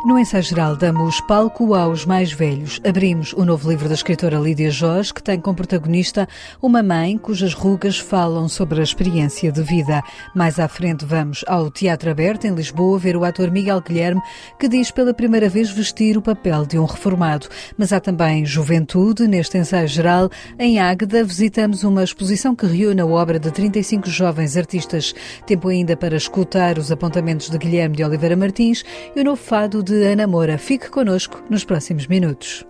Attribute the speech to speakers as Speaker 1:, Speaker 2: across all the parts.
Speaker 1: No ensaio geral damos palco aos mais velhos. Abrimos o novo livro da escritora Lídia Jorge, que tem como protagonista uma mãe cujas rugas falam sobre a experiência de vida. Mais à frente vamos ao Teatro Aberto, em Lisboa, ver o ator Miguel Guilherme, que diz pela primeira vez vestir o papel de um reformado. Mas há também juventude. Neste ensaio geral, em Águeda, visitamos uma exposição que reúne a obra de 35 jovens artistas. Tempo ainda para escutar os apontamentos de Guilherme de Oliveira Martins e o novo fado de Ana Moura. Fique connosco nos próximos minutos.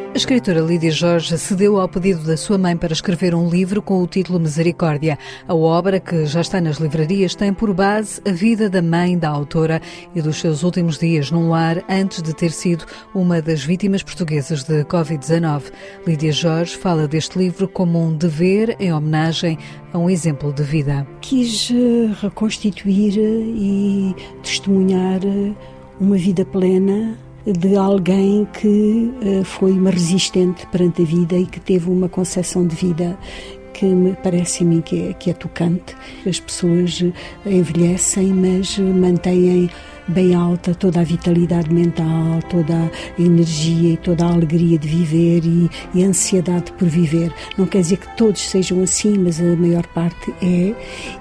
Speaker 1: A escritora Lídia Jorge cedeu ao pedido da sua mãe para escrever um livro com o título Misericórdia. A obra, que já está nas livrarias, tem por base a vida da mãe da autora e dos seus últimos dias num lar antes de ter sido uma das vítimas portuguesas de Covid-19. Lídia Jorge fala deste livro como um dever em homenagem a um exemplo de vida.
Speaker 2: Quis reconstituir e testemunhar uma vida plena de alguém que foi uma resistente perante a vida e que teve uma concepção de vida que me parece a mim que é tocante. As pessoas envelhecem, mas mantêm bem alta toda a vitalidade mental, toda a energia e toda a alegria de viver e a ansiedade por viver. Não quer dizer que todos sejam assim, mas a maior parte é.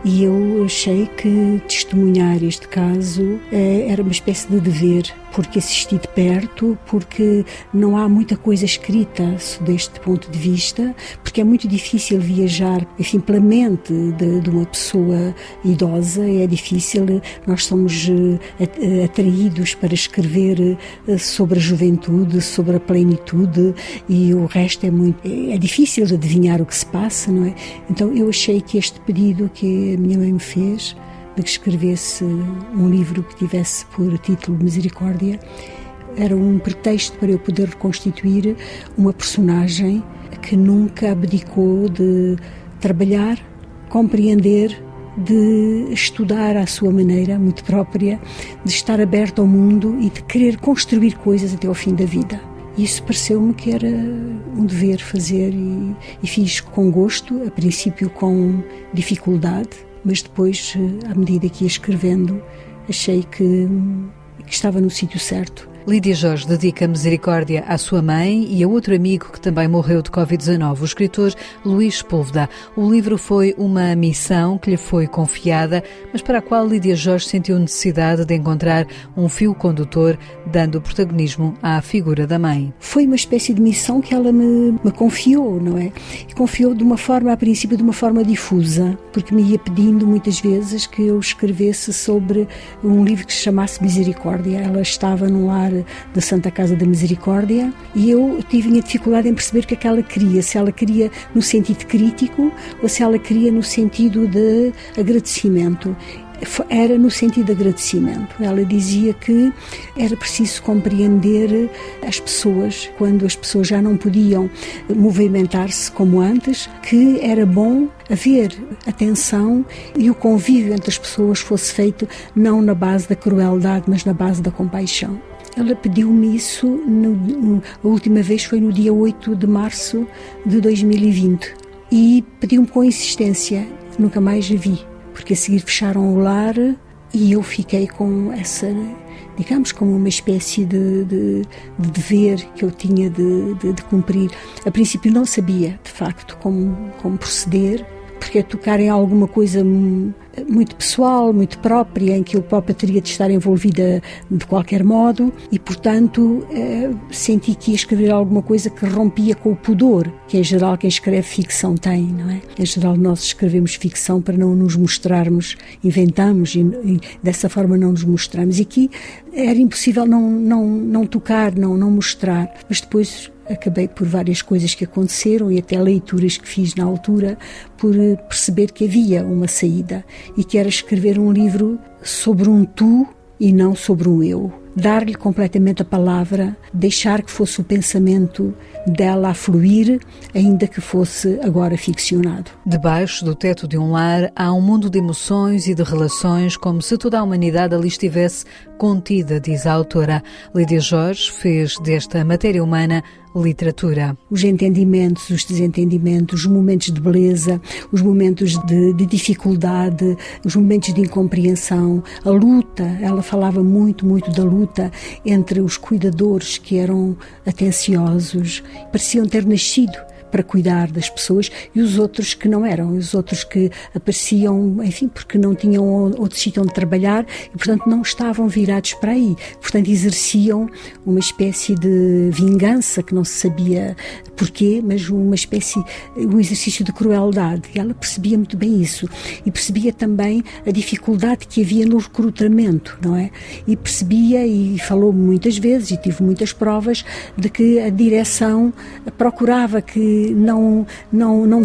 Speaker 2: E eu achei que testemunhar este caso era uma espécie de dever, porque assisti de perto, porque não há muita coisa escrita deste ponto de vista, porque é muito difícil viajar, enfim, pela mente de uma pessoa idosa, é difícil, nós somos atraídos para escrever sobre a juventude, sobre a plenitude, e o resto é difícil adivinhar o que se passa, não é? Então eu achei que este pedido que a minha mãe me fez, de que escrevesse um livro que tivesse por título Misericórdia, era um pretexto para eu poder reconstituir uma personagem que nunca abdicou de trabalhar, compreender, de estudar à sua maneira muito própria, de estar aberto ao mundo e de querer construir coisas até ao fim da vida. Isso pareceu-me que era um dever fazer e fiz com gosto, a princípio com dificuldade, mas depois, à medida que ia escrevendo, achei que estava no sítio certo.
Speaker 1: Lídia Jorge dedica Misericórdia à sua mãe e a outro amigo que também morreu de Covid-19, o escritor Luís Sepúlveda. O livro foi uma missão que lhe foi confiada, mas para a qual Lídia Jorge sentiu necessidade de encontrar um fio condutor, dando protagonismo à figura da mãe.
Speaker 2: Foi uma espécie de missão que ela me confiou, não é? E confiou de uma forma, a princípio, de uma forma difusa, porque me ia pedindo muitas vezes que eu escrevesse sobre um livro que se chamasse Misericórdia. Ela estava num lar da Santa Casa da Misericórdia e eu tive dificuldade em perceber o que é que ela queria, se ela queria no sentido crítico ou se ela queria no sentido de agradecimento. Era no sentido de agradecimento. Ela dizia que era preciso compreender as pessoas quando as pessoas já não podiam movimentar-se como antes, que era bom haver atenção e o convívio entre as pessoas fosse feito não na base da crueldade, mas na base da compaixão. Ela pediu-me isso, a última vez foi no dia 8 de março de 2020 e pediu-me com insistência, nunca mais a vi, porque a seguir fecharam o lar e eu fiquei com essa, digamos, como uma espécie de dever que eu tinha de cumprir. A princípio não sabia, de facto, como proceder, porque tocar em alguma coisa muito pessoal, muito própria, em que eu própria teria de estar envolvida de qualquer modo e, portanto, senti que ia escrever alguma coisa que rompia com o pudor, que em geral quem escreve ficção tem, não é? Em geral nós escrevemos ficção para não nos mostrarmos, inventamos e dessa forma não nos mostramos. E aqui era impossível não tocar, não mostrar, mas depois acabei por várias coisas que aconteceram e até leituras que fiz na altura por perceber que havia uma saída e que era escrever um livro sobre um tu e não sobre um eu. Dar-lhe completamente a palavra, deixar que fosse o pensamento dela a fluir, ainda que fosse agora ficcionado.
Speaker 1: Debaixo do teto de um lar há um mundo de emoções e de relações, como se toda a humanidade ali estivesse contida, diz a autora. Lídia Jorge fez desta matéria humana literatura.
Speaker 2: Os entendimentos, os desentendimentos, os momentos de beleza, os momentos de dificuldade, os momentos de incompreensão, a luta. Ela falava muito da luta entre os cuidadores que eram atenciosos, pareciam ter nascido para cuidar das pessoas, e os outros que não eram, os outros que apareciam, enfim, porque não tinham outro sítio onde trabalhar e, portanto, não estavam virados para aí. Portanto, exerciam uma espécie de vingança que não se sabia porquê, mas um exercício de crueldade. E ela percebia muito bem isso. E percebia também a dificuldade que havia no recrutamento, não é? E percebia, e falou muitas vezes, e tive muitas provas, de que a direção procurava que não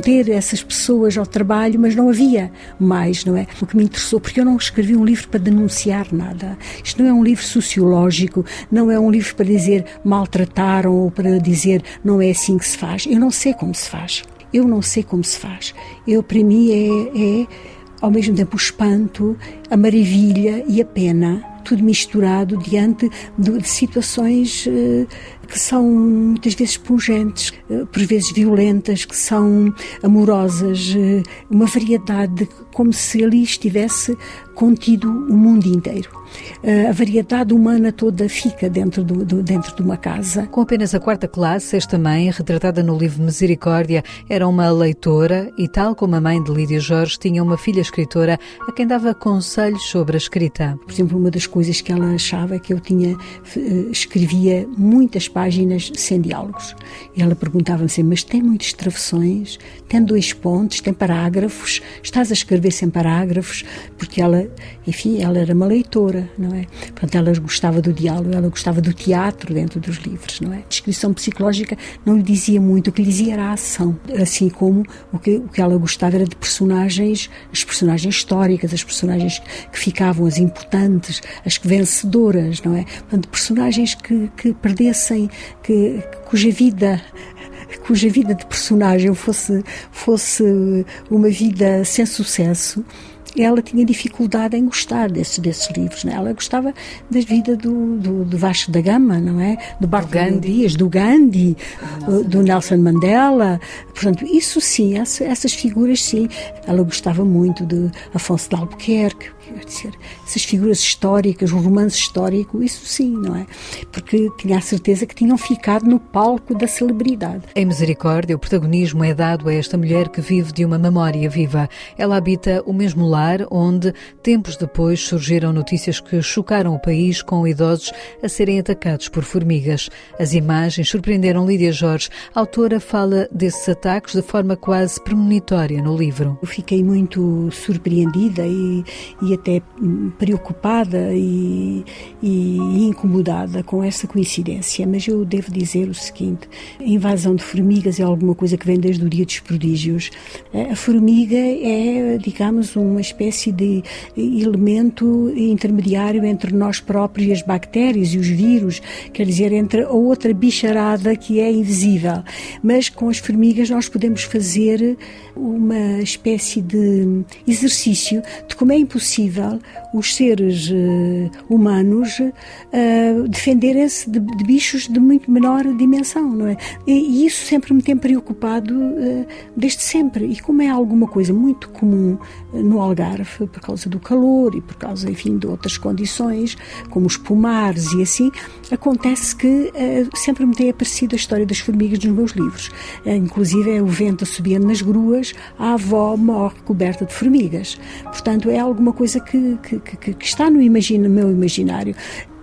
Speaker 2: ter essas pessoas ao trabalho, mas não havia mais, não é? O que me interessou, porque eu não escrevi um livro para denunciar nada. Isto não é um livro sociológico, não é um livro para dizer maltrataram ou para dizer não é assim que se faz. Eu não sei como se faz. Para mim é ao mesmo tempo o espanto, a maravilha e a pena, tudo misturado diante de situações que são muitas vezes pungentes, por vezes violentas, que são amorosas, uma variedade, como se ali estivesse contido o mundo inteiro. A variedade humana toda fica dentro de uma casa.
Speaker 1: Com apenas a 4ª classe, esta mãe, retratada no livro Misericórdia, era uma leitora e, tal como a mãe de Lídia Jorge, tinha uma filha escritora a quem dava conselhos sobre a escrita.
Speaker 2: Por exemplo, uma das coisas que ela achava é que eu escrevia muitas páginas sem diálogos. E ela perguntava-me sempre, mas tem muitas travessões? Tem 2 pontos? Tem parágrafos? Estás a escrever sem parágrafos? Porque ela era uma leitora, não é? Portanto, ela gostava do diálogo, ela gostava do teatro dentro dos livros, não é? A descrição psicológica não lhe dizia muito, o que lhe dizia era a ação. Assim como o que ela gostava era de personagens, as personagens históricas, as personagens que ficavam, as importantes, as vencedoras, não é? Portanto, personagens que perdessem, cuja vida de personagem fosse uma vida sem sucesso. Ela tinha dificuldade em gostar desses livros, não é? Ela gostava da vida do Vasco da Gama, não é? Do Bartolomeu Dias, do Gandhi, do Nelson Mandela. Portanto, isso sim, essas figuras sim. Ela gostava muito de Afonso de Albuquerque, quer dizer, essas figuras históricas, o romance histórico, isso sim, não é? Porque tinha a certeza que tinham ficado no palco da celebridade.
Speaker 1: Em Misericórdia, o protagonismo é dado a esta mulher que vive de uma memória viva. Ela habita o mesmo lar onde, tempos depois, surgiram notícias que chocaram o país com idosos a serem atacados por formigas. As imagens surpreenderam Lídia Jorge. A autora fala desses ataques de forma quase premonitória no livro.
Speaker 2: Eu fiquei muito surpreendida e até preocupada e incomodada com essa coincidência, mas eu devo dizer o seguinte: a invasão de formigas é alguma coisa que vem desde o dia dos prodígios. A formiga é, digamos, uma espécie de elemento intermediário entre nós próprios e as bactérias e os vírus, quer dizer, entre a outra bicharada que é invisível. Mas com as formigas nós podemos fazer uma espécie de exercício de como é impossível os seres humanos defenderem-se de bichos de muito menor dimensão, não é? E isso sempre me tem preocupado desde sempre. E como é alguma coisa muito comum no Algarve, por causa do calor e por causa, enfim, de outras condições, como os pomares e assim, acontece que sempre me tem aparecido a história das formigas nos meus livros. Inclusive é o vento assobiando nas gruas, a avó morre coberta de formigas. Portanto, é alguma coisa que está no meu imaginário.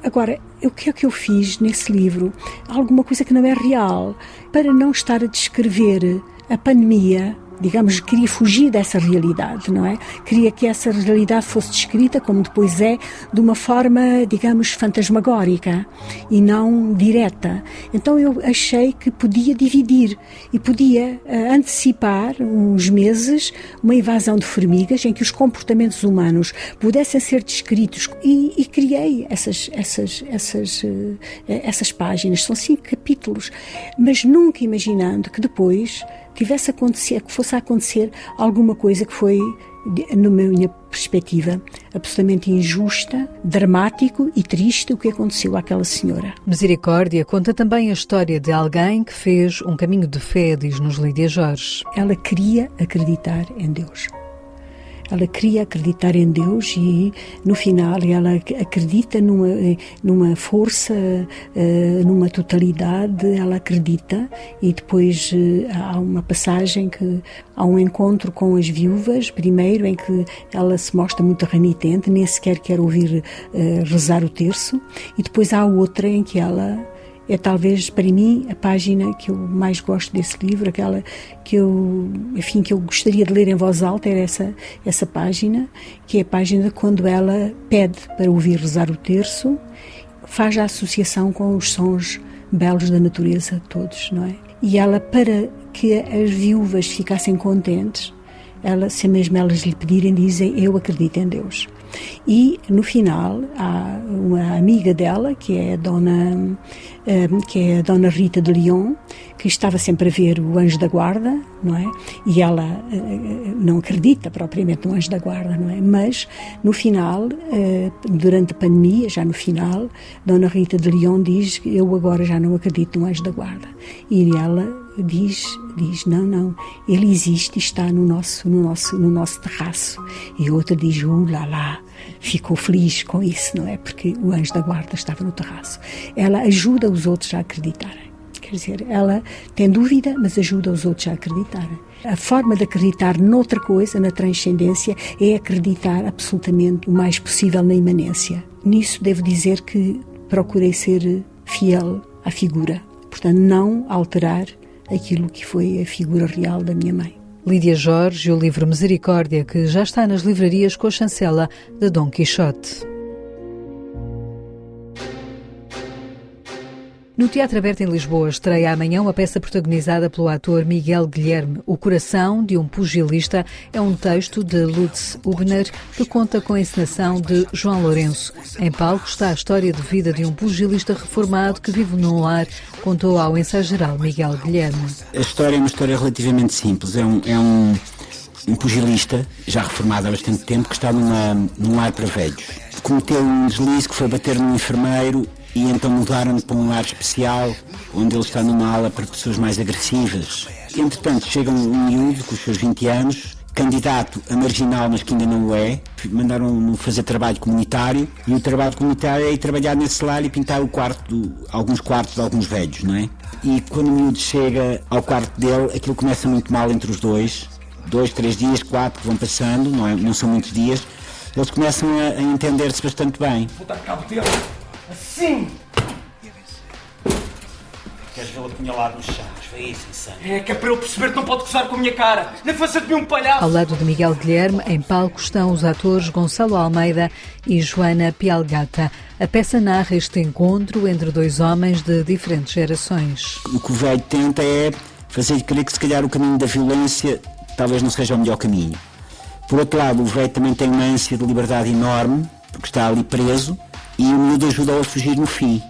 Speaker 2: Agora, o que é que eu fiz nesse livro? Alguma coisa que não é real, para não estar a descrever a pandemia. Digamos, queria fugir dessa realidade, não é? Queria que essa realidade fosse descrita, como depois é, de uma forma, digamos, fantasmagórica e não direta. Então eu achei que podia dividir e podia antecipar uns meses uma invasão de formigas em que os comportamentos humanos pudessem ser descritos e criei essas páginas. São 5 capítulos, mas nunca imaginando que depois fosse a acontecer alguma coisa que foi, na minha perspectiva absolutamente injusta, dramático e triste o que aconteceu àquela senhora.
Speaker 1: Misericórdia conta também a história de alguém que fez um caminho de fé, diz-nos Lídia Jorge.
Speaker 2: Ela queria acreditar em Deus. Ela queria acreditar em Deus e, no final, ela acredita numa força, numa totalidade, ela acredita. E depois há uma passagem que há um encontro com as viúvas, primeiro, em que ela se mostra muito renitente, nem sequer quer ouvir rezar o terço. E depois há outra em que ela... É talvez, para mim, a página que eu mais gosto desse livro, aquela que eu gostaria de ler em voz alta, era essa página, que é a página quando ela pede para ouvir rezar o terço, faz a associação com os sons belos da natureza todos, não é? E ela, para que as viúvas ficassem contentes, se mesmo elas lhe pedirem, dizem: eu acredito em Deus. E no final há uma amiga dela, que é a Dona Rita de Lyon, que estava sempre a ver o Anjo da Guarda, não é? E ela não acredita propriamente no Anjo da Guarda, não é? Mas no final, durante a pandemia, já no final, Dona Rita de Lyon diz: eu agora já não acredito no Anjo da Guarda. E ela diz não, ele existe e está no nosso terraço. E outra diz: lá, ficou feliz com isso, não é? Porque o Anjo da Guarda estava no terraço. Ela ajuda os outros a acreditarem. Quer dizer, ela tem dúvida, mas ajuda os outros a acreditarem. A forma de acreditar noutra coisa, na transcendência, é acreditar absolutamente o mais possível na imanência. Nisso devo dizer que procurei ser fiel à figura. Portanto, não alterar aquilo que foi a figura real da minha mãe.
Speaker 1: Lídia Jorge e o livro Misericórdia, que já está nas livrarias com a chancela de Dom Quixote. No Teatro Aberto em Lisboa estreia amanhã uma peça protagonizada pelo ator Miguel Guilherme. O Coração de um Pugilista é um texto de Lutz Hubner que conta com a encenação de João Lourenço. Em palco está a história de vida de um pugilista reformado que vive num lar, contou ao ensaio geral Miguel Guilherme.
Speaker 3: A história é uma história relativamente simples. É um pugilista, já reformado há bastante tempo, que está num lar para velhos. Cometeu um deslize que foi bater num enfermeiro e então mudaram-no para um lar especial, onde ele está numa ala para pessoas mais agressivas. Entretanto, chega um miúdo com os seus 20 anos, candidato a marginal, mas que ainda não o é. Mandaram-no fazer trabalho comunitário, e o trabalho comunitário é ir trabalhar nesse lar e pintar alguns quartos de alguns velhos, não é? E quando o miúdo chega ao quarto dele, aquilo começa muito mal entre os dois. 2, 3 dias, 4 que vão passando, não são muitos dias. Eles começam a entender-se bastante bem.
Speaker 4: Vou dar cabo dele. Assim! Queres vê-lo apunhalado nos chás? Foi isso, insano. É que é para eu perceber que não pode gozar com a minha cara. Nem fazer-te um palhaço.
Speaker 1: Ao lado de Miguel Guilherme, em palco estão os atores Gonçalo Almeida e Joana Pialgata. A peça narra este encontro entre dois homens de diferentes gerações.
Speaker 3: O que o velho tenta é fazer crer que se calhar o caminho da violência talvez não seja o melhor caminho. Por outro lado, o velho também tem uma ânsia de liberdade enorme, porque está ali preso, e o miúdo ajudou a fugir no fim.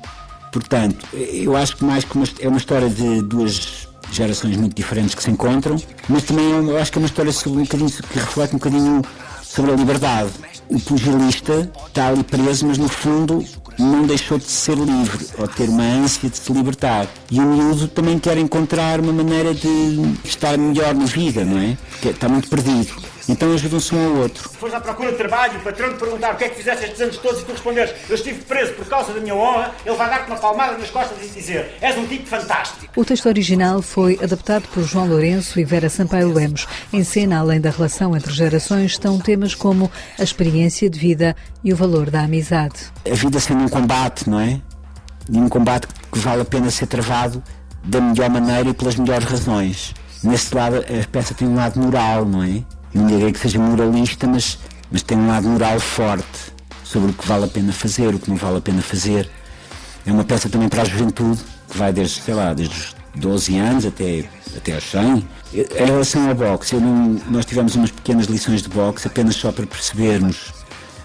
Speaker 3: Portanto, eu acho que é uma história de duas gerações muito diferentes que se encontram, mas também eu acho que é uma história que reflete um bocadinho sobre a liberdade. O pugilista está ali preso, mas no fundo não deixou de ser livre, ou ter uma ânsia de se libertar. E o miúdo também quer encontrar uma maneira de estar melhor na vida, não é? Porque está muito perdido. Então ajudam-se um ao outro.
Speaker 4: Se fores à procura de trabalho, o patrão te perguntar o que é que fizeste estes anos todos e tu responderes: eu estive preso por causa da minha honra, ele vai dar-te uma palmada nas costas e dizer: és um tipo fantástico.
Speaker 1: O texto original foi adaptado por João Lourenço e Vera Sampaio Lemos. Em cena, além da relação entre gerações, estão temas como a experiência de vida e o valor da amizade.
Speaker 3: A vida sendo um combate, não é? E um combate que vale a pena ser travado da melhor maneira e pelas melhores razões. Nesse lado, a peça tem um lado moral, não é? Não diria que seja moralista, mas tem um lado moral forte sobre o que vale a pena fazer, o que não vale a pena fazer. É uma peça também para a juventude, que vai desde os 12 anos até aos 100. Em relação ao boxe, nós tivemos umas pequenas lições de boxe, apenas só para percebermos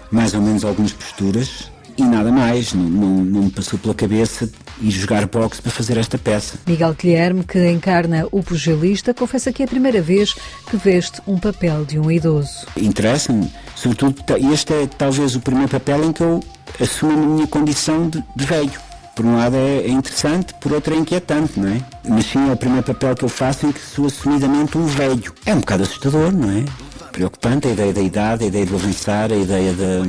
Speaker 3: mais ou menos algumas posturas, e nada mais. Não me passou pela cabeça ir jogar boxe para fazer esta peça.
Speaker 1: Miguel Guilherme, que encarna o pugilista, confessa que é a primeira vez que veste um papel de um idoso.
Speaker 3: Interessa-me, sobretudo, este é talvez o primeiro papel em que eu assumo a minha condição de velho. Por um lado é interessante, por outro é inquietante, não é? Mas sim, é o primeiro papel que eu faço em que sou assumidamente um velho. É um bocado assustador, não é? Preocupante a ideia da idade, a ideia do avançar, a ideia da...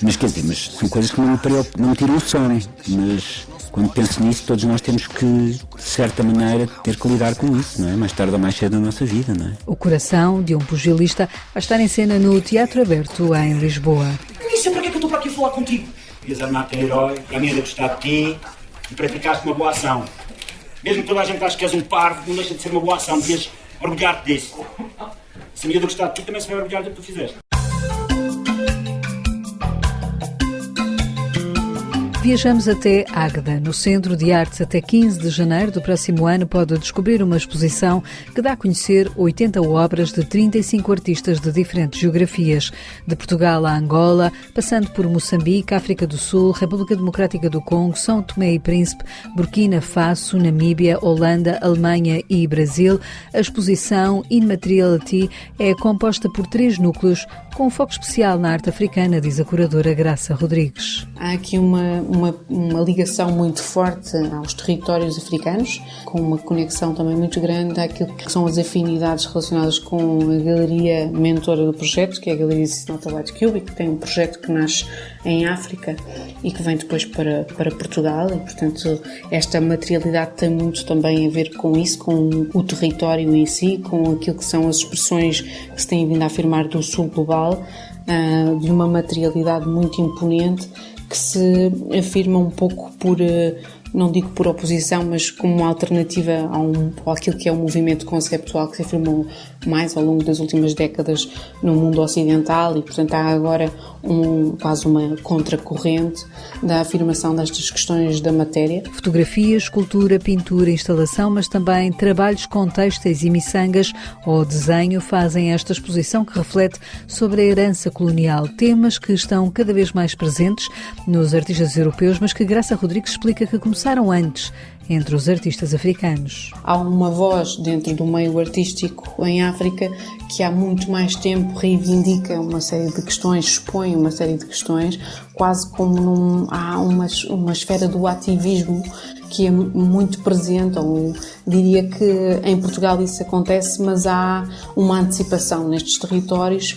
Speaker 3: Mas quer dizer, mas são coisas que não me tiram o sono. Mas quando penso nisso, todos nós temos que, de certa maneira, ter que lidar com isso, não é? Mais tarde ou mais cedo na nossa vida, não é?
Speaker 1: O Coração, de um pugilista, vai estar em cena no Teatro Aberto, em Lisboa.
Speaker 4: Eu nem sei para que é que eu estou para aqui a falar contigo. Ias armar-te em herói, para mim era gostar de ti e praticaste uma boa ação. Mesmo que toda a gente ache que és um parvo, não deixa de ser uma boa ação, devias orgulhar-te disso. Se a miúda gostar de ti, também se vai orgulhar do que tu fizeste.
Speaker 1: Viajamos até Águeda. No Centro de Artes, até 15 de janeiro do próximo ano, pode descobrir uma exposição que dá a conhecer 80 obras de 35 artistas de diferentes geografias, de Portugal a Angola, passando por Moçambique, África do Sul, República Democrática do Congo, São Tomé e Príncipe, Burkina Faso, Namíbia, Holanda, Alemanha e Brasil. A exposição Immateriality é composta por 3 núcleos, com um foco especial na arte africana, diz a curadora Graça Rodrigues.
Speaker 5: Há aqui uma ligação muito forte aos territórios africanos, com uma conexão também muito grande àquilo que são as afinidades relacionadas com a galeria mentora do projeto, que é a Galeria Sinota White Cube, que tem um projeto que nasce em África e que vem depois para Portugal, e portanto esta materialidade tem muito também a ver com isso, com o território em si, com aquilo que são as expressões que se têm vindo a afirmar do sul global, de uma materialidade muito imponente que se afirma um pouco por, não digo por oposição, mas como uma alternativa àquilo que é o movimento conceptual que se afirmou mais ao longo das últimas décadas no mundo ocidental, e portanto há agora quase uma contracorrente da afirmação destas questões da matéria.
Speaker 1: Fotografia, escultura, pintura, instalação, mas também trabalhos com têxteis e miçangas ou desenho fazem esta exposição que reflete sobre a herança colonial, temas que estão cada vez mais presentes nos artistas europeus, mas que Graça Rodrigues explica que começaram antes, entre os artistas africanos.
Speaker 5: Há uma voz dentro do meio artístico em África que há muito mais tempo reivindica uma série de questões, expõe uma série de questões, quase como há uma esfera do ativismo que é muito presente, ou diria que em Portugal isso acontece, mas há uma antecipação nestes territórios,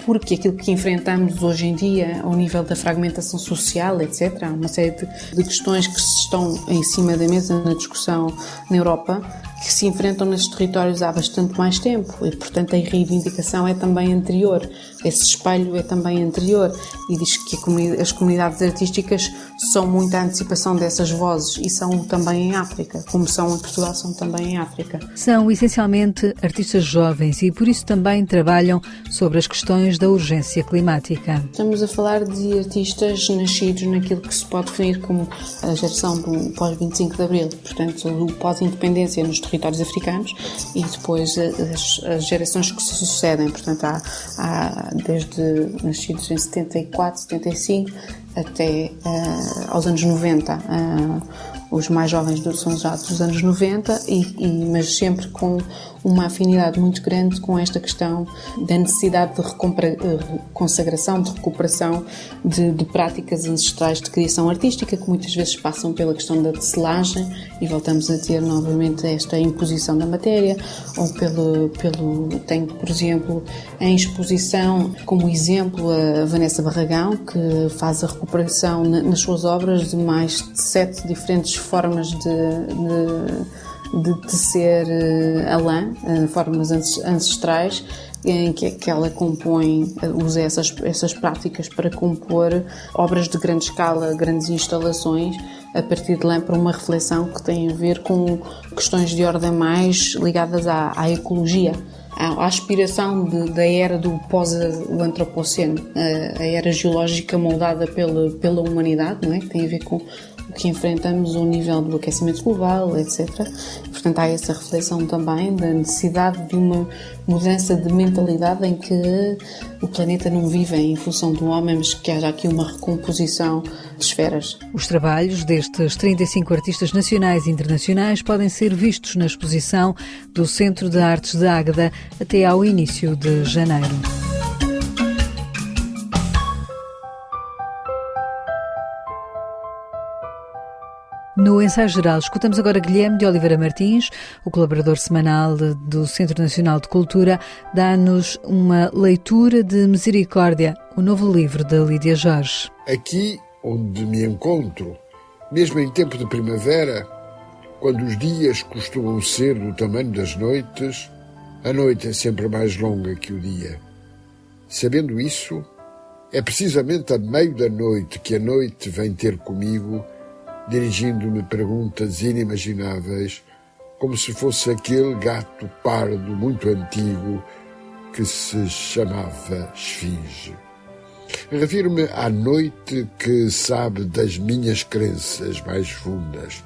Speaker 5: porque aquilo que enfrentamos hoje em dia, ao nível da fragmentação social, etc., há uma série de questões que estão em cima da mesa na discussão na Europa, que se enfrentam nesses territórios há bastante mais tempo, e portanto a reivindicação é também anterior, esse espelho é também anterior, e diz que as comunidades artísticas são muito a antecipação dessas vozes, e são também em África, como são em Portugal, são também em África.
Speaker 1: São essencialmente artistas jovens e por isso também trabalham sobre as questões da urgência climática.
Speaker 5: Estamos a falar de artistas nascidos naquilo que se pode definir como a geração do pós-25 de Abril, portanto do pós-independência nos territórios africanos, e depois as gerações que se sucedem, portanto há desde nascidos em 74, 75 até aos anos 90, os mais jovens são já dos anos 90, mas sempre com uma afinidade muito grande com esta questão da necessidade de consagração, de recuperação de práticas ancestrais de criação artística, que muitas vezes passam pela questão da tecelagem, e voltamos a ter novamente esta imposição da matéria, ou tenho, por exemplo, em exposição como exemplo a Vanessa Barragão, que faz a recuperação nas suas obras de mais de 7 diferentes formas de tecer a lã, formas ancestrais, em que ela usa essas práticas para compor obras de grande escala, grandes instalações, a partir de lã, para uma reflexão que tem a ver com questões de ordem mais ligadas à ecologia, à aspiração da era do pós-antropoceno, a era geológica moldada pela humanidade, não é? Que tem a ver com o que enfrentamos, o nível do aquecimento global, etc. Portanto, há essa reflexão também da necessidade de uma mudança de mentalidade em que o planeta não vive em função do homem, mas que haja aqui uma recomposição de esferas.
Speaker 1: Os trabalhos destes 35 artistas nacionais e internacionais podem ser vistos na exposição do Centro de Artes de Águeda até ao início de janeiro. No ensaio geral, escutamos agora Guilherme de Oliveira Martins, o colaborador semanal do Centro Nacional de Cultura, dá-nos uma leitura de Misericórdia, o novo livro da Lídia Jorge.
Speaker 6: Aqui onde me encontro, mesmo em tempo de primavera, quando os dias costumam ser do tamanho das noites, a noite é sempre mais longa que o dia. Sabendo isso, é precisamente a meio da noite que a noite vem ter comigo, dirigindo-me perguntas inimagináveis, como se fosse aquele gato pardo muito antigo que se chamava Esfinge. Refiro-me à noite que sabe das minhas crenças mais fundas,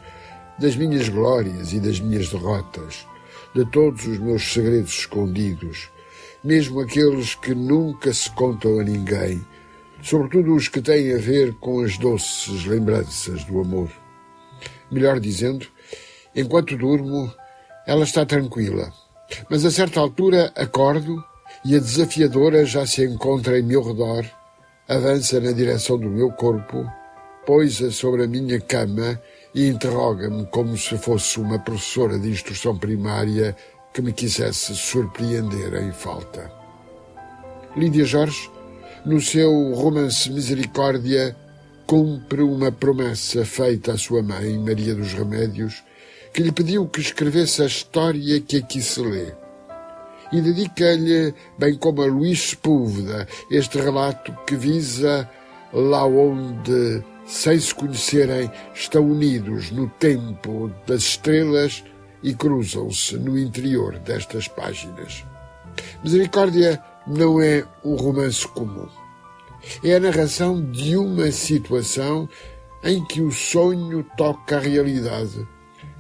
Speaker 6: das minhas glórias e das minhas derrotas, de todos os meus segredos escondidos, mesmo aqueles que nunca se contam a ninguém, sobretudo os que têm a ver com as doces lembranças do amor. Melhor dizendo, enquanto durmo, ela está tranquila, mas a certa altura acordo e a desafiadora já se encontra em meu redor, avança na direção do meu corpo, poisa sobre a minha cama e interroga-me como se fosse uma professora de instrução primária que me quisesse surpreender em falta. Lídia Jorge, no seu romance Misericórdia, cumpre uma promessa feita à sua mãe, Maria dos Remédios, que lhe pediu que escrevesse a história que aqui se lê. E dedica-lhe, bem como a Luís Sepúlveda, este relato que visa lá onde, sem se conhecerem, estão unidos no tempo das estrelas e cruzam-se no interior destas páginas. Misericórdia não é um romance comum. É a narração de uma situação em que o sonho toca a realidade,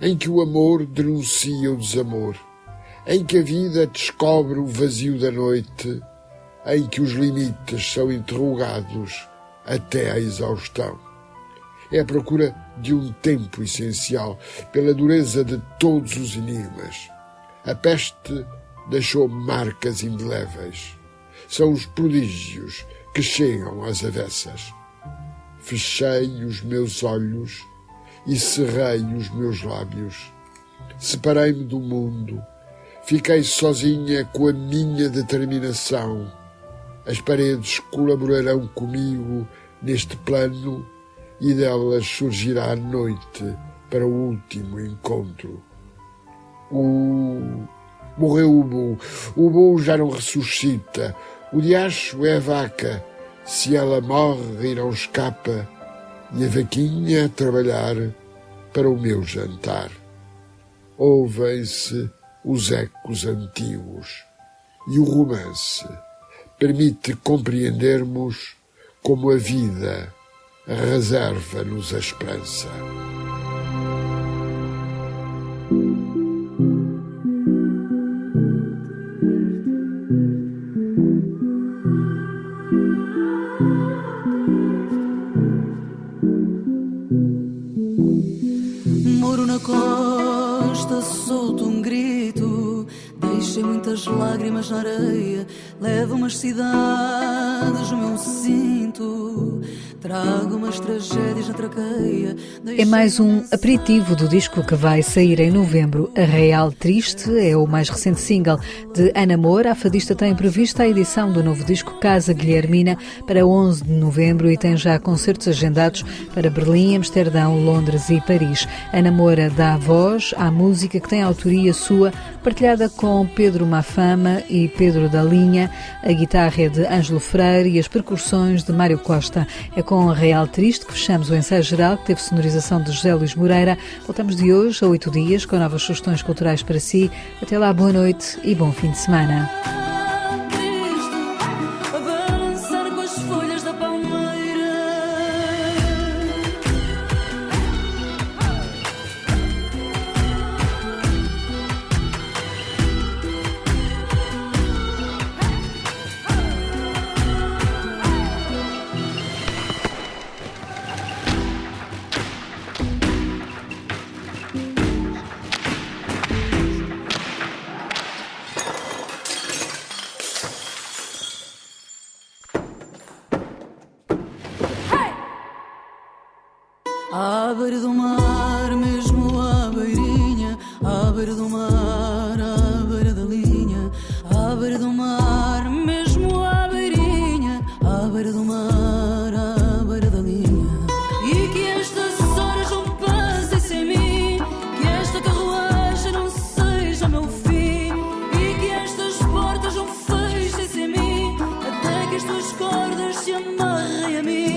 Speaker 6: em que o amor denuncia o desamor, em que a vida descobre o vazio da noite, em que os limites são interrogados até à exaustão. É a procura de um tempo essencial, pela dureza de todos os enigmas. A peste deixou marcas indeléveis. São os prodígios que chegam às avessas. Fechei os meus olhos e cerrei os meus lábios. Separei-me do mundo. Fiquei sozinha com a minha determinação. As paredes colaborarão comigo neste plano e delas surgirá a noite para o último encontro. Morreu o boi já não ressuscita. O diacho é a vaca, se ela morre e não escapa, e a vaquinha a trabalhar para o meu jantar. Ouvem-se os ecos antigos, e o romance permite compreendermos como a vida reserva-nos a esperança.
Speaker 7: Moro na costa, solto um grito, deixei muitas lágrimas na areia, levo umas cidades no meu cinto, trago umas tragédias na traqueia.
Speaker 1: É mais um aperitivo do disco que vai sair em novembro. A Real Triste é o mais recente single de Ana Moura. A fadista tem prevista a edição do novo disco Casa Guilhermina para 11 de novembro e tem já concertos agendados para Berlim, Amsterdão, Londres e Paris. Ana Moura dá voz à música que tem autoria sua, partilhada com Pedro Mafama e Pedro da Linha. A guitarra é de Ângelo Freire e as percussões de Mário Costa. É com a Real Triste que fechamos o ensaio geral, que teve sonorização de José Luís Moreira. Voltamos de hoje a 8 dias com novas sugestões culturais para si. Até lá, boa noite e bom fim de semana.
Speaker 7: à beira do mar, mesmo à beirinha, à beira do mar, à beira da linha, à beira do mar, mesmo à beirinha, à beira do mar, à beira da linha. E que estas horas não passem sem mim, que esta carruagem não seja meu fim, e que estas portas não fechem sem mim, até que as tuas cordas se amarrem a mim.